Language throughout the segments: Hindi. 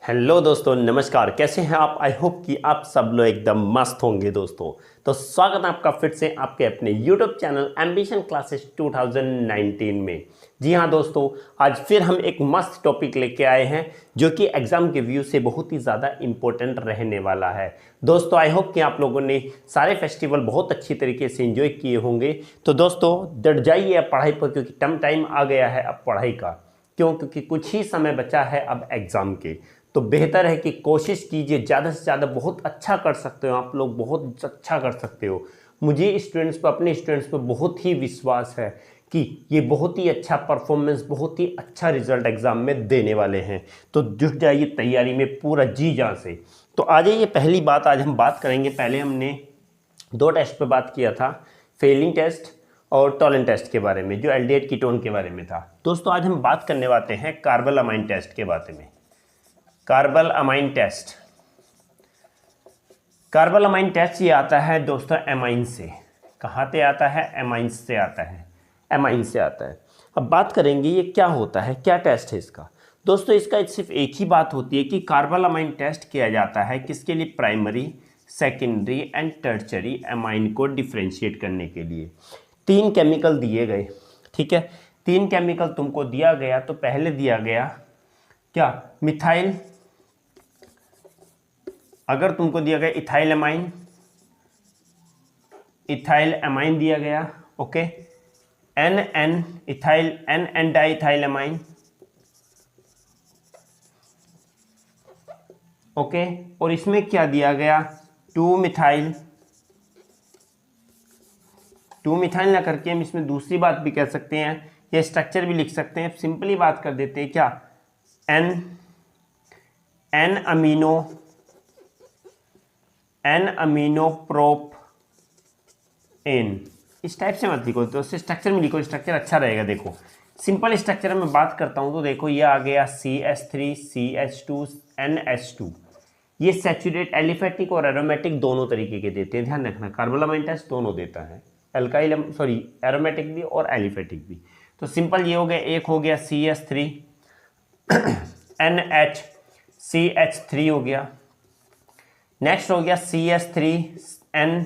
हेलो दोस्तों, नमस्कार। कैसे हैं आप? आई होप कि आप सब लोग एकदम मस्त होंगे दोस्तों। तो स्वागत है आपका फिर से आपके अपने यूट्यूब चैनल एम्बिशन क्लासेस 2019 में। जी हाँ दोस्तों, आज फिर हम एक मस्त टॉपिक लेके आए हैं जो कि एग्ज़ाम के व्यू से बहुत ही ज़्यादा इम्पोर्टेंट रहने वाला है। दोस्तों आई होप कि आप लोगों ने सारे फेस्टिवल बहुत अच्छी तरीके से एंजॉय किए होंगे। तो दोस्तों डट जाइए अब पढ़ाई पर, क्योंकि टाइम आ गया है अब पढ़ाई का। क्यों? क्योंकि कुछ ही समय बचा है अब एग्ज़ाम के। तो बेहतर है कि कोशिश कीजिए ज़्यादा से ज़्यादा। बहुत अच्छा कर सकते हो आप लोग, बहुत अच्छा कर सकते हो। मुझे स्टूडेंट्स पर, अपने स्टूडेंट्स पर बहुत ही विश्वास है कि ये बहुत ही अच्छा परफॉर्मेंस, बहुत ही अच्छा रिजल्ट एग्ज़ाम में देने वाले हैं। तो जुट जाइए तैयारी में पूरा जी जान से। तो आ जाइए, पहली बात आज हम बात करेंगे। पहले हमने दो टेस्ट पर बात किया था, फेलिंग टेस्ट और टॉलन टेस्ट के बारे में, जो एल्डिहाइड कीटोन के बारे में था। दोस्तों आज हम बात करने वाले हैं कार्बोलामाइन टेस्ट के बारे में। कार्बोलामाइन टेस्ट, कार्बोलामाइन टेस्ट ये आता है दोस्तों एमाइन से। कहाँ से आता है? एमाइन से आता है, एमाइन से आता है। अब बात करेंगे ये क्या होता है, क्या टेस्ट है इसका। दोस्तों इसका सिर्फ एक ही बात होती है कि कार्बोलामाइन टेस्ट किया जाता है किसके लिए? Primary, secondary and tertiary amine को डिफ्रेंशिएट करने के लिए। तीन केमिकल दिए गए, ठीक है। तीन केमिकल तुमको दिया गया, तो पहले दिया गया क्या? मिथाइल। अगर तुमको दिया गया इथाइल एमाइन, इथाइल एमाइन दिया गया, okay. N N ethyl, N N diethyl amine, okay. और इसमें क्या दिया गया? Two methyl. टू मिथाइल ना करके हम इसमें दूसरी बात भी कह सकते हैं, ये स्ट्रक्चर भी लिख सकते हैं। सिंपली बात कर देते हैं क्या? N N amino, N amino propane. इस टाइप से मत लिखो, तो उससे स्ट्रक्चर में लिखो, स्ट्रक्चर अच्छा रहेगा। देखो सिंपल स्ट्रक्चर में बात करता हूँ तो देखो ये आ गया CH3 CH2 NH2। ये सैचुरेट, एलिफेटिक और एरोमेटिक दोनों तरीके के देते हैं, ध्यान रखना। कार्बोलामाइन टेस्ट दोनों देता है, एल्काइल सॉरी एरोमेटिक भी और एलिफेटिक भी। तो सिंपल ये हो गया, एक हो गया CH3 NH CH3 हो गया। नेक्स्ट हो गया CH3N,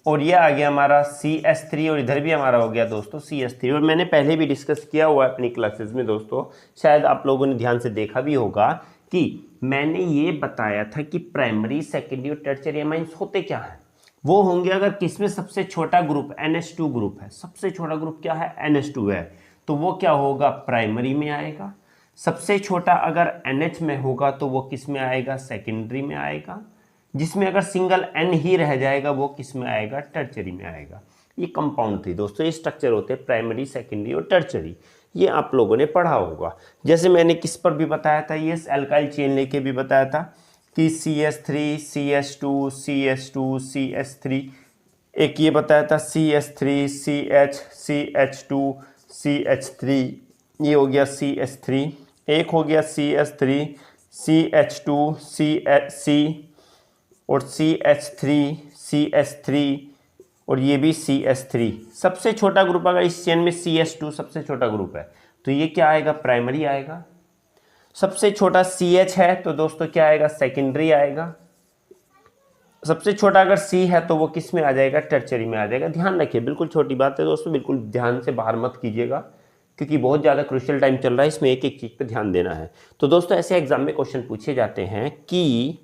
और ये आ गया हमारा CH3, और इधर भी हमारा हो गया दोस्तों CH3। और मैंने पहले भी डिस्कस किया हुआ है अपनी क्लासेस में दोस्तों, शायद आप लोगों ने ध्यान से देखा भी होगा कि मैंने ये बताया था कि प्राइमरी, सेकेंडरी और टर्शियरी एमाइंस होते क्या हैं। वो होंगे अगर किसमें सबसे छोटा ग्रुप NH2 ग्रुप है, सबसे छोटा ग्रुप क्या है? NH2 है, तो वो क्या होगा? प्राइमरी में आएगा। सबसे छोटा अगर NH में होगा तो वो किस में आएगा? सेकेंडरी में आएगा। जिसमें अगर सिंगल N ही रह जाएगा वो किस में आएगा? टर्शरी में आएगा। ये कंपाउंड थी दोस्तों, ये स्ट्रक्चर होते हैं प्राइमरी, सेकेंडरी और टर्शरी। ये आप लोगों ने पढ़ा होगा। जैसे मैंने किस पर भी बताया था, ये एल्काइल चेन लेके भी बताया था कि CH3 CH2 CH2 CH3। एक ये बताया था CH3 CH CH2 CH3, ये हो गया CH3। एक हो गया CH3 CH2 CH और CH3 CH3, और ये भी CH3। सबसे छोटा ग्रुप अगर इस चेन में CH2 सबसे छोटा ग्रुप है तो ये क्या आएगा? प्राइमरी आएगा। सबसे छोटा CH है तो दोस्तों क्या आएगा? सेकेंडरी आएगा। सबसे छोटा अगर C है तो वो किस में आ जाएगा? टर्शरी में आ जाएगा। ध्यान रखिए, बिल्कुल छोटी बात है दोस्तों, बिल्कुल ध्यान से बाहर मत कीजिएगा, क्योंकि बहुत ज़्यादा क्रूशियल टाइम चल रहा है, इसमें एक एक चीज़ पे ध्यान देना है। तो दोस्तों ऐसे एग्जाम में क्वेश्चन पूछे जाते हैं कि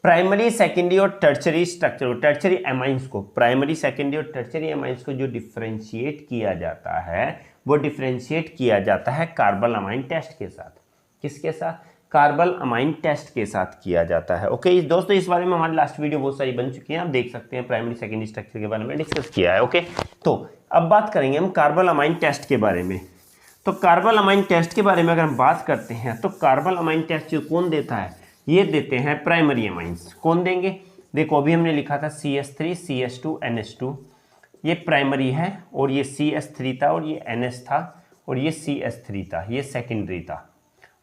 प्राइमरी, सेकेंडरी और टर्शरी स्ट्रक्चर, टर्शरी एमाइंस को, प्राइमरी, सेकेंडरी और टर्शरी एमाइंस को जो डिफरेंशिएट किया जाता है वो डिफरेंशिएट किया जाता है कार्बोलामाइन टेस्ट के साथ। किसके साथ? कार्बोलामाइन टेस्ट के साथ किया जाता है। ओके दोस्तों, इस बारे में हमारी लास्ट वीडियो बहुत सारी बन चुकी है, आप देख सकते हैं। प्राइमरी, सेकेंडरी स्ट्रक्चर के बारे में डिस्कस किया है। ओके, तो अब बात करेंगे हम कार्बोलामाइन टेस्ट के बारे में। तो कार्बोलामाइन टेस्ट के बारे में अगर हम बात करते हैं तो कार्बोलामाइन टेस्ट जो कौन देता है? ये देते हैं प्राइमरी एमाइंस। कौन देंगे? देखो अभी हमने लिखा था CH3 CH2 NH2, ये प्राइमरी है, और ये CH3 था, और ये NH था, और ये CH3 था, ये सेकेंडरी था।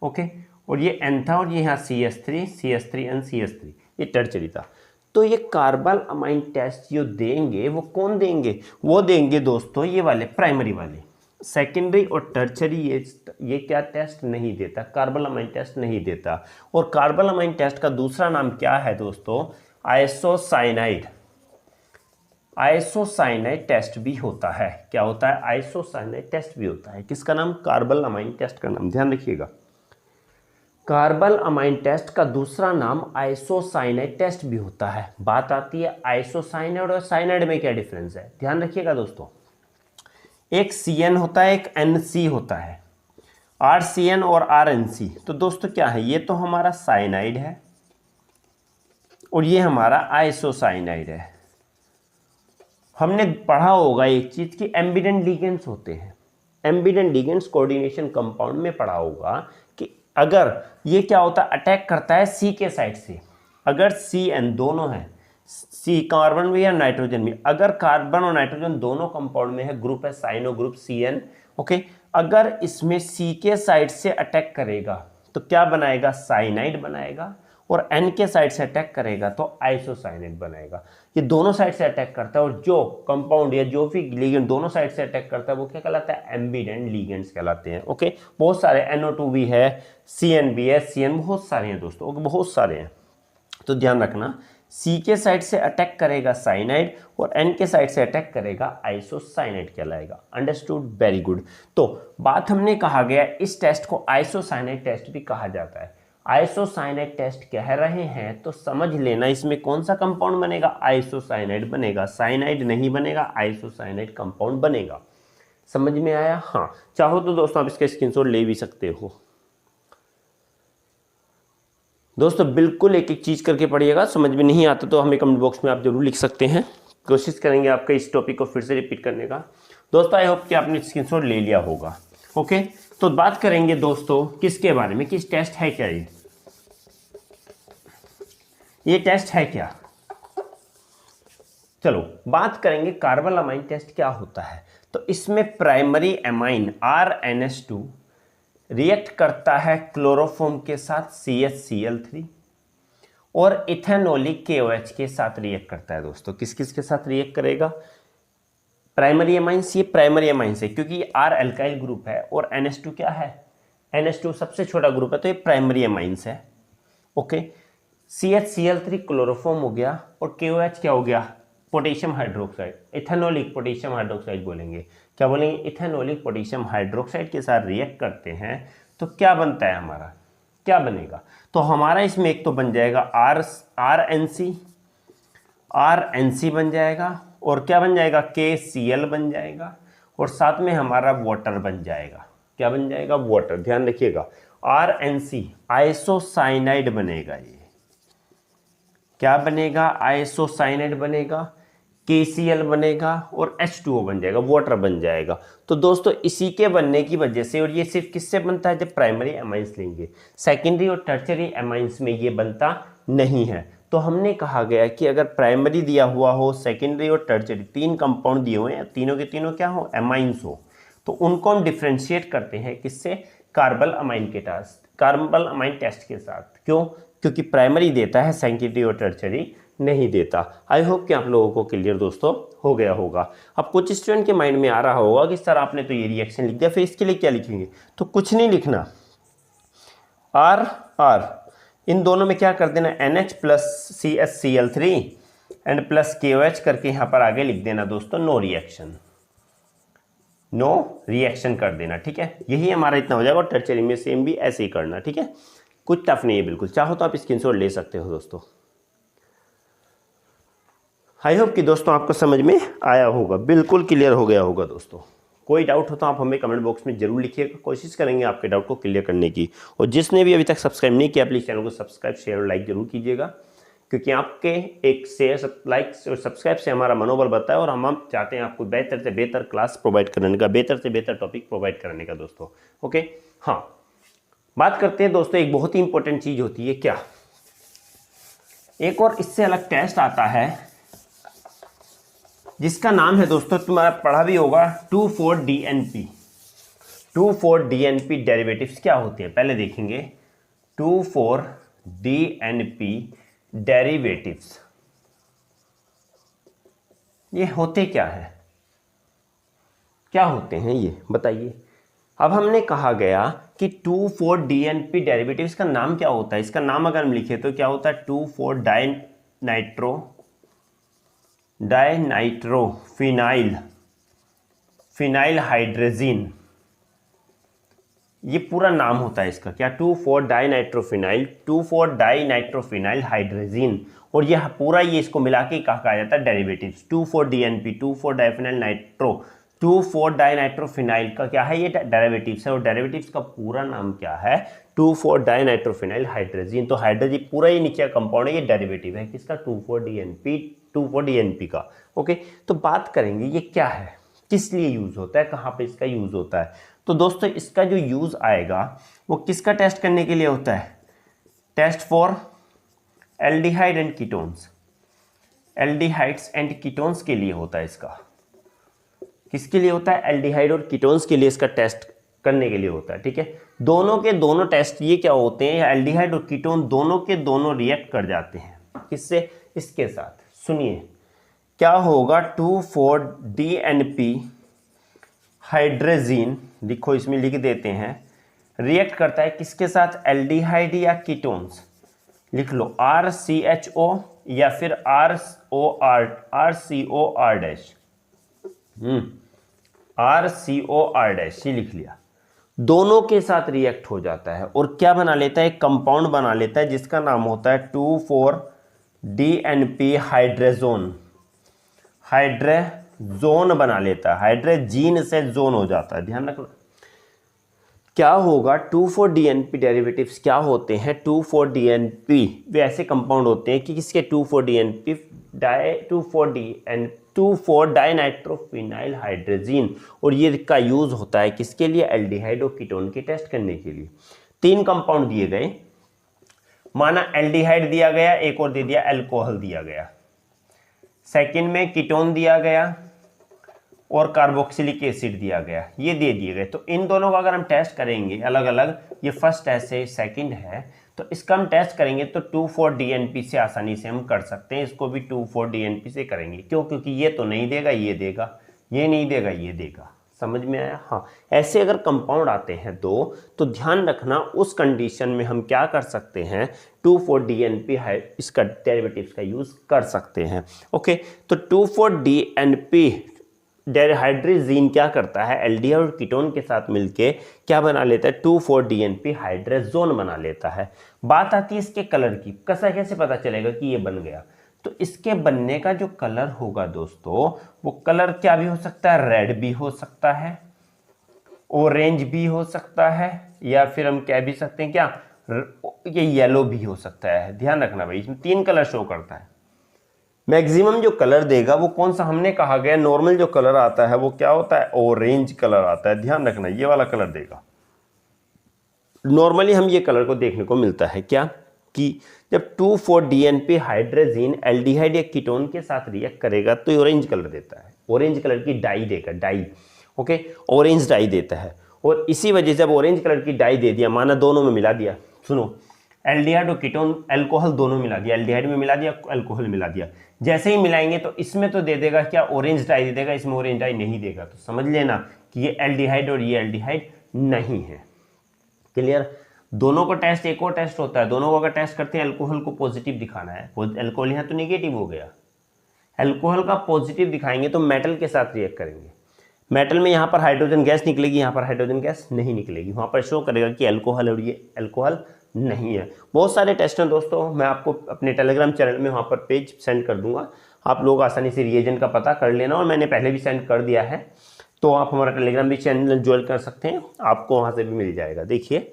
ओके, और ये N था, और ये यहाँ CH3 CH3N CH3, ये टर्शरी था। तो ये कार्बोलामाइन टेस्ट जो देंगे वो कौन देंगे? वो देंगे दोस्तों ये वाले प्राइमरी वाले। सेकेंडरी और टर्चरी ये क्या टेस्ट नहीं देता, कार्बालामाइन टेस्ट नहीं देता। और कार्बालामाइन टेस्ट का दूसरा नाम क्या है दोस्तों, आइसोसाइनाइड। आइसोसाइनाइड टेस्ट भी होता है। क्या होता है, आइसोसाइनाइड टेस्ट भी होता है। किसका नाम, कार्बालामाइन टेस्ट का नाम, ध्यान रखिएगा। कार्बालामाइन टेस्ट का दूसरा नाम आइसोसाइनाइड टेस्ट भी होता है। बात आती है आइसोसाइनाइड और साइनाइड में क्या डिफरेंस है, ध्यान रखिएगा दोस्तों। एक CN होता है, एक NC होता है, RCN और RNC। तो दोस्तों क्या है, ये तो हमारा साइनाइड है और ये हमारा आइसोसाइनाइड है। हमने पढ़ा होगा एक चीज कि एम्बिडेंट लिगेंड्स होते हैं। एम्बिडेंट लिगेंड्स कोऑर्डिनेशन कंपाउंड में पढ़ा होगा कि अगर ये क्या होता है, अटैक करता है C के साइड से। अगर CN दोनों है, C कार्बन भी या नाइट्रोजन भी, अगर कार्बन और नाइट्रोजन दोनों कंपाउंड में है, ग्रुप है साइनो ग्रुप CN, ओके, अगर इसमें C के साइड से अटैक करेगा तो क्या बनाएगा, साइनाइड बनाएगा, और N के साइड से अटैक करेगा तो आइसोसाइनाइड बनाएगा। ये दोनों साइड से अटैक करता है, और जो कंपाउंड या जो भी लिगेंड दोनों साइड से अटैक करता है वो क्या कहलाता है, एम्बिडेंट लिगेंड्स कहलाते हैं। ओके, बहुत सारे NO2 भी है, CN भी है, CN बहुत सारे हैं दोस्तों, बहुत सारे हैं। तो ध्यान रखना, C के साइड से अटैक करेगा साइनाइड और N के साइड से अटैक करेगा आइसोसाइनाइड कहलाएगा। Understood, very good. तो बात हमने कहा गया, इस टेस्ट को आइसोसाइनाइड टेस्ट भी कहा जाता है। आइसोसाइनाइड टेस्ट कह रहे हैं तो समझ लेना इसमें कौन सा कंपाउंड बनेगा, आइसोसाइनाइड बनेगा, साइनाइड नहीं बनेगा, आइसोसाइनाइड कंपाउंड बनेगा। समझ में आया? हाँ, चाहो तो दोस्तों आप इसका स्क्रीनशॉट ले भी सकते हो। दोस्तों बिल्कुल एक एक चीज करके पढ़िएगा, समझ में नहीं आता तो हमें कमेंट बॉक्स में आप जरूर लिख सकते हैं, कोशिश करेंगे आपका इस टॉपिक को फिर से रिपीट करने का। दोस्तों आई होप कि आपने स्क्रीनशॉट ले लिया होगा। ओके, तो बात करेंगे दोस्तों किसके बारे में, किस टेस्ट है क्या ये टेस्ट है क्या। चलो बात करेंगे कार्बालामाइन टेस्ट क्या होता है। तो इसमें प्राइमरी एमाइन RNS2 रिएक्ट करता है क्लोरोफॉर्म के साथ CHCl3 और इथेनॉलिक KOH के साथ रिएक्ट करता है। दोस्तों किस किस के साथ रिएक्ट करेगा, प्राइमरी एमाइंस, ये प्राइमरी एमाइंस है क्योंकि ये R अल्काइल ग्रुप है और NH2 क्या है, NH2 सबसे छोटा ग्रुप है, तो ये प्राइमरी एमाइंस है। ओके, CHCl3 क्लोरोफॉर्म हो गया और KOH क्या हो गया, potassium hydroxide, ethanolic potassium hydroxide बोलेंगे, क्या बोलेंगे, इथेनॉलिक पोटेशियम हाइड्रोक्साइड के साथ रिएक्ट करते हैं तो क्या बनता है हमारा, क्या बनेगा, तो हमारा इसमें एक तो बन जाएगा RNC बन जाएगा, और क्या बन जाएगा, KCl बन जाएगा, और साथ में हमारा वाटर बन जाएगा। क्या बन जाएगा, वाटर। ध्यान रखिएगा, RNC आइसोसाइनाइड बनेगा, ये क्या बनेगा, आइसोसाइनाइड बनेगा, KCl बनेगा और H2O बन जाएगा, वाटर बन जाएगा। तो दोस्तों इसी के बनने की वजह से, और ये सिर्फ किससे बनता है, जब प्राइमरी एमाइंस लेंगे, सेकेंडरी और टर्चरी एमाइंस में ये बनता नहीं है। तो हमने कहा गया कि अगर प्राइमरी दिया हुआ हो, सेकेंडरी और टर्चरी तीन कंपाउंड दिए हुए हैं, तीनों के तीनों क्या हो, एमाइंस हो, तो उनको हम डिफ्रेंशिएट करते हैं किससे, कार्बालामाइन टेस्ट के साथ। क्यों, क्योंकि प्राइमरी देता है, सेकेंडरी और टर्चरी नहीं देता। आई होप कि आप लोगों को क्लियर दोस्तों हो गया होगा। अब कुछ स्टूडेंट के माइंड में आ रहा होगा कि सर आपने तो ये रिएक्शन लिख दिया, फिर इसके लिए क्या लिखेंगे, तो कुछ नहीं लिखना, R इन दोनों में क्या कर देना, NH plus CHCl3 and plus KOH करके यहाँ पर आगे लिख देना दोस्तों नो रिएक्शन कर देना। ठीक है, यही हमारा इतना हो जाएगा, और टर्चरी में सेम भी ऐसे ही करना। ठीक है, कुछ टफ नहीं है बिल्कुल, चाहो तो आप स्क्रीनशॉट ले सकते हो दोस्तों। आई होप कि दोस्तों आपको समझ में आया होगा, बिल्कुल क्लियर हो गया होगा दोस्तों। कोई डाउट हो तो आप हमें कमेंट बॉक्स में जरूर लिखिएगा, कोशिश करेंगे आपके डाउट को क्लियर करने की। और जिसने भी अभी तक सब्सक्राइब नहीं किया प्लीज़ चैनल को सब्सक्राइब, शेयर और लाइक जरूर कीजिएगा, क्योंकि आपके एक शेयर, लाइक और सब्सक्राइब से हमारा मनोबल बढ़ता है, और हम चाहते हैं आपको बेहतर से बेहतर क्लास प्रोवाइड करने का, बेहतर से बेहतर टॉपिक प्रोवाइड करने का दोस्तों। ओके, हाँ बात करते हैं दोस्तों, एक बहुत ही इंपॉर्टेंट चीज़ होती है क्या, एक और इससे अलग टेस्ट आता है जिसका नाम है दोस्तों, तुम्हारा पढ़ा भी होगा, 2,4-DNP। 2,4-DNP डेरिवेटिव्स क्या होते हैं पहले देखेंगे। 2,4-DNP डेरिवेटिव्स ये होते क्या है, क्या होते हैं ये बताइए। अब हमने कहा गया कि 2,4-DNP डेरिवेटिव, इसका नाम क्या होता है, इसका नाम अगर हम लिखे तो क्या होता है 2,4-डाइनाइट्रोफिनाइल फिनाइल हाइड्रोजीन, ये पूरा नाम होता है इसका क्या, 2,4-डाइनाइट्रोफिनाइल हाइड्रोजीन। और यह पूरा ये इसको मिला के कहा जाता है डेरिवेटिव्स। 2,4-DNP 2,4-डाइफिनाइल नाइट्रो 2,4-डाइनाइट्रोफिनाइल का क्या है, ये डेरिवेटिव्स है। और डेरिवेटिव्स का पूरा नाम क्या है, 2,4-डाइनाइट्रोफिनाइल हाइड्रोजीन। तो हाइड्रोजीन पूरा ये नीचे कंपाउंड है, ये डेरिवेटिव है किसका, 2,4-DNP का। ओके, तो बात करेंगे ये क्या है, किस लिए यूज होता है, कहाँ पे इसका यूज होता है। तो दोस्तों इसका जो यूज आएगा वो किसका टेस्ट करने के लिए होता है, test for aldehyde and ketones, aldehydes and ketones के लिए होता है इसका। किसके लिए होता है, एल्डिहाइड और कीटोन्स के लिए इसका टेस्ट करने के लिए होता है। ठीक है, दोनों के दोनों टेस्ट ये क्या होते हैं, एल्डिहाइड और कीटोन दोनों के दोनों रिएक्ट कर जाते हैं किससे, इसके साथ। सुनिए क्या होगा, 2,4-DNP हाइड्रोजीन, लिखो इसमें लिख देते हैं, रिएक्ट करता है किसके साथ, एल्डिहाइड या कीटोन्स। लिख लो RCHO या फिर RCOR डैश, RCOR डैश, ये लिख लिया। दोनों के साथ रिएक्ट हो जाता है और क्या बना लेता है, एक कंपाउंड बना लेता है जिसका नाम होता है 2,4-DNP हाइड्रोजोन, हाइड्रोजोन बना लेता है, हाइड्रोजीन से जोन हो जाता है, ध्यान रखना। क्या होगा, 2,4-DNP डेरिवेटिव्स क्या होते हैं, 2,4-DNP वे ऐसे कंपाउंड होते हैं कि किसके, 2,4-डाइनाइट्रोफिनाइल हाइड्रोजीन। और ये का यूज होता है किसके लिए, एल्डिहाइड और कीटोन के टेस्ट करने के लिए। 3 कंपाउंड दिए गए, माना एल्डिहाइड दिया गया, एक और दे दिया अल्कोहल दिया गया, सेकंड में कीटोन दिया गया और कार्बोक्सिलिक एसिड दिया गया, ये दे दिए गए। तो इन दोनों का अगर हम टेस्ट करेंगे अलग अलग, ये फर्स्ट है सेकंड है, तो इसका हम टेस्ट करेंगे तो 2,4-DNP से आसानी से हम कर सकते हैं। इसको भी 2,4-DNP से करेंगे, क्यों, क्योंकि ये तो नहीं देगा, ये देगा, ये नहीं देगा, ये देगा। समझ में आया। हाँ, ऐसे अगर कंपाउंड आते हैं दो, तो ध्यान रखना उस कंडीशन में हम क्या कर सकते हैं, 2,4-DNP है इसका डेरिवेटिव्स का यूज कर सकते हैं। ओके, तो 2,4-DNP हाइड्रोजीन क्या करता है, एल्डिहाइड और कीटोन के साथ मिलके क्या बना लेता है, 2,4-DNP हाइड्रोजोन बना लेता है। बात आती है इसके कलर की, कैसे पता चलेगा कि ये बन गया, तो इसके बनने का जो कलर होगा दोस्तों, वो कलर क्या भी हो सकता है, रेड भी हो सकता है, ऑरेंज भी हो सकता है, या फिर हम कह भी सकते हैं क्या, ये येलो भी हो सकता है। ध्यान रखना भाई, इसमें 3 कलर शो करता है। मैक्सिमम जो कलर देगा वो कौन सा, हमने कहा गया नॉर्मल जो कलर आता है वो क्या होता है, ऑरेंज कलर आता है। ध्यान रखना, ये वाला कलर देगा। नॉर्मली हम ये कलर को देखने को मिलता है क्या, कि जब 2,4-DNP हाइड्रोजीन एल्डिहाइड या कीटोन के साथ रिएक्ट करेगा तो ऑरेंज कलर देता है, ऑरेंज कलर की डाई देगा, डाई। ओके, ऑरेंज डाई देता है। और इसी वजह से जब ऑरेंज कलर की डाई दे दिया, माना दोनों में मिला दिया, सुनो, एल्डिहाइड और कीटोन अल्कोहल दोनों मिला दिया, एल्डिहाइड में मिला दिया, अल्कोहल मिला दिया, जैसे ही मिलाएंगे तो इसमें तो दे देगा क्या, ऑरेंज डाई दे देगा, इसमें ऑरेंज डाई नहीं देगा। तो समझ लेना कि ये एल्डिहाइड और ये एल्डिहाइड नहीं है। क्लियर। दोनों का टेस्ट एक और टेस्ट होता है, दोनों को अगर टेस्ट करते हैं, अल्कोहल को पॉजिटिव दिखाना है, अल्कोहल यहाँ तो नेगेटिव हो गया, अल्कोहल का पॉजिटिव दिखाएंगे तो मेटल के साथ रिएक्ट करेंगे। मेटल में यहाँ पर हाइड्रोजन गैस निकलेगी, यहाँ पर हाइड्रोजन गैस नहीं निकलेगी, वहाँ पर शो करेगा कि अल्कोहल और ये अल्कोहल नहीं है। बहुत सारे टेस्ट हैं दोस्तों, मैं आपको अपने टेलीग्राम चैनल में वहाँ पर पेज सेंड कर दूंगा, आप लोग आसानी से रिएजेंट का पता कर लेना, और मैंने पहले भी सेंड कर दिया है, तो आप हमारा टेलीग्राम भी चैनल ज्वाइन कर सकते हैं, आपको वहाँ से भी मिल जाएगा। देखिए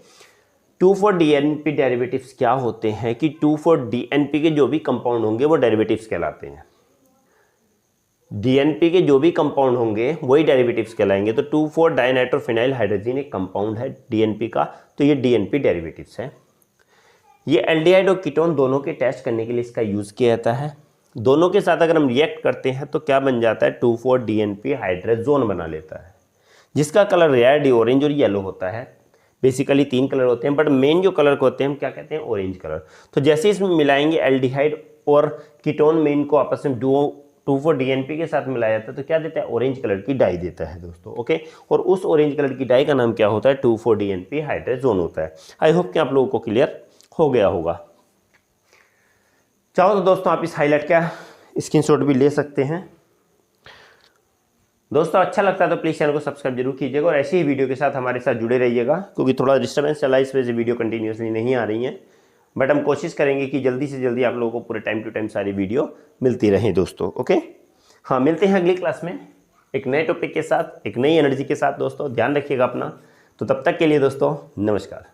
2,4-DNP डेरिवेटिव्स क्या होते हैं कि 2,4-DNP के जो भी कंपाउंड होंगे वो डेरिवेटिव्स कहलाते हैं, DNP के जो भी कंपाउंड होंगे वही डेरिवेटिव्स कहलाएंगे। तो 2,4-डाइनाइट्रोफिनाइल हाइड्रोजीन एक कंपाउंड है DNP का, तो ये DNP डेरिवेटिव्स है। ये एल्डिहाइड और कीटोन दोनों के टेस्ट करने के लिए इसका यूज़ किया जाता है। दोनों के साथ अगर हम रिएक्ट करते हैं तो क्या बन जाता है, 2,4-DNP हाइड्रोजोन बना लेता है, जिसका कलर रेड, ऑरेंज और येलो होता है। बेसिकली 3 कलर होते हैं, बट मेन जो कलर को होते हैं हम क्या कहते हैं, ऑरेंज कलर। तो जैसे इसमें मिलाएंगे एल्डिहाइड और कीटोन में इनको आपस में डुओ 2,4-DNP के साथ मिलाया जाता है तो क्या देता है, ऑरेंज कलर की डाई देता है दोस्तों। ओके, और उस ऑरेंज कलर की डाई का नाम क्या होता है, 2,4-DNP हाइड्रोजोन होता है। आई होप कि आप लोगों को क्लियर हो गया होगा। चाहो तो दोस्तों आप इस हाईलाइट का स्क्रीनशॉट भी ले सकते हैं। दोस्तों अच्छा लगता है तो प्लीज़ चैनल को सब्सक्राइब जरूर कीजिएगा और ऐसी ही वीडियो के साथ हमारे साथ जुड़े रहिएगा, क्योंकि थोड़ा डिस्टर्बेंस चला इस वजह से वीडियो कंटिन्यूसली नहीं आ रही है, बट हम कोशिश करेंगे कि जल्दी से जल्दी आप लोगों को पूरे टाइम टू टाइम सारी वीडियो मिलती रहे दोस्तों। ओके, हाँ, मिलते हैं अगली क्लास में एक नए टॉपिक के साथ, एक नई एनर्जी के साथ दोस्तों। ध्यान रखिएगा अपना। तो तब तक के लिए दोस्तों नमस्कार।